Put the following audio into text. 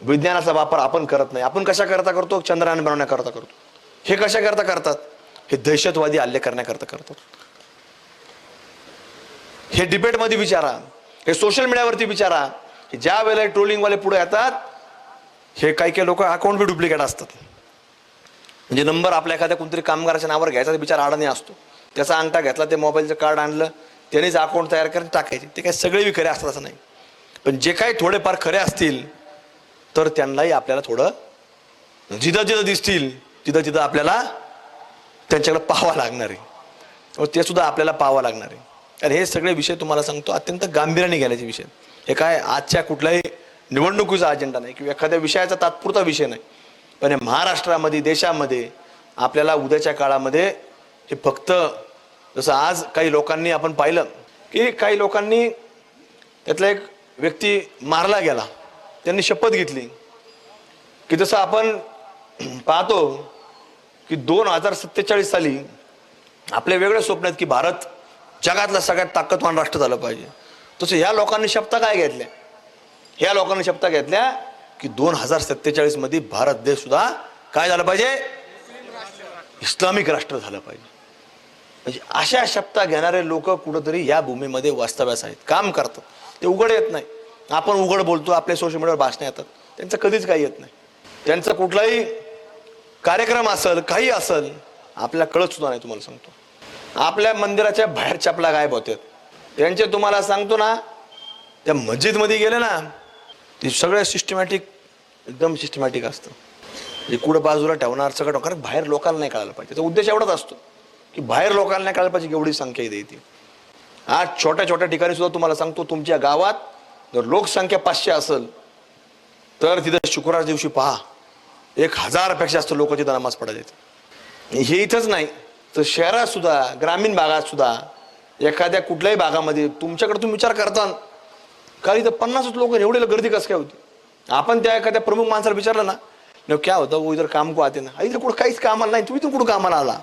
विज्ञानाचा वापर आपण करत नाही. आपण कशा करता करतो? चंद्रयान बनवण्याकरता करतो. हे कशा करता करतात? हे दहशतवादी हल्ले करण्याकरता करतात. हे डिबेटमध्ये विचारा, हे सोशल मीडियावरती विचारा, ज्या वेळेला ट्रोलिंगवाले पुढे येतात, हे काही लोक अकाउंट बी डुप्लिकेट असतात. म्हणजे नंबर आपल्या एखाद्या कोणतरी कामगाराच्या नावावर घ्यायचा, बिचारा अडाणी असतो, त्याचा अंगठा घेतला, ते मोबाईलचं कार्ड आणलं, त्यानेच अकाउंट तयार करून टाकायचे. ते काय सगळे बी खरे असतात असं नाही, पण जे काही थोडेफार खरे असतील तर त्यांनाही आपल्याला थोडं जिथं जिथं दिसतील तिथं तिथं आपल्याला त्यांच्याकडे पाहावं लागणार आहे, ते सुद्धा आपल्याला पाहावं लागणार आहे. आणि हे सगळे विषय तुम्हाला सांगतो अत्यंत गांभीर्याने घ्यायचे विषय. हे काय आजच्या कुठल्याही निवडणुकीचा अजेंडा नाही किंवा एखाद्या विषयाचा तात्पुरता विषय नाही, पण हे महाराष्ट्रामध्ये, देशामध्ये आपल्याला उद्याच्या काळामध्ये हे फक्त जसं आज काही लोकांनी आपण पाहिलं की काही लोकांनी त्यातला एक व्यक्ती मारला गेला, त्यांनी शपथ घेतली की जसं आपण पाहतो की 2047 साली आपले वेगळे स्वप्न आहेत की भारत जगातला सगळ्यात ताकदवान राष्ट्र झालं पाहिजे. तसं ह्या लोकांनी शपथा काय घेतल्या? ह्या लोकांनी शपथा घेतल्या की 2047 मध्ये भारत देश सुद्धा काय झालं पाहिजे? इस्लामिक राष्ट्र झालं पाहिजे. म्हणजे अशा शपथा घेणारे लोक कुठंतरी या भूमीमध्ये वास्तव्यास आहेत, काम करतात. ते उघड येत नाही. आपण उघड बोलतो, आपल्या सोशल मीडियावर भाषणं येतात, त्यांचं कधीच काही येत नाही. त्यांचा कुठलाही कार्यक्रम असेल, काही असेल, आपल्याला कळत सुद्धा नाही. तुम्हाला सांगतो, आपल्या मंदिराच्या बाहेर चपला गायब होतात. त्यांचे तुम्हाला सांगतो ना, त्या मस्जिदमध्ये गेले ना, ते सगळं सिस्टमॅटिक, एकदम सिस्टमॅटिक असतं. इकडं बाजूला ठेवणार सगळं, कारण बाहेर लोकांना नाही कळायला पाहिजे. त्याचा उद्देश एवढाच असतो की बाहेर लोकांना नाही कळायला पाहिजे एवढी संख्या इथे येते. आज छोट्या छोट्या ठिकाणी सुद्धा तुम्हाला सांगतो, तुमच्या गावात जर लोकसंख्या 500 असेल तर तिथं शुक्रवार दिवशी पहा 1000पेक्षा जास्त लोक तिथं नमाज पडायला येतात. हे इथंच नाही तर शहरात सुद्धा, ग्रामीण भागात सुद्धा, एखाद्या कुठल्याही भागामध्ये तुमच्याकडे तुम्ही विचार करता का इथं 50 लोक, एवढी गर्दी कसं काय होती? आपण त्या एखाद्या प्रमुख माणसाला विचारलं ना, क्या होतं, वो इधर काम को आते ना, इधर कुठं काहीच कामाला नाही, तू इथून कुठं कामाला आला?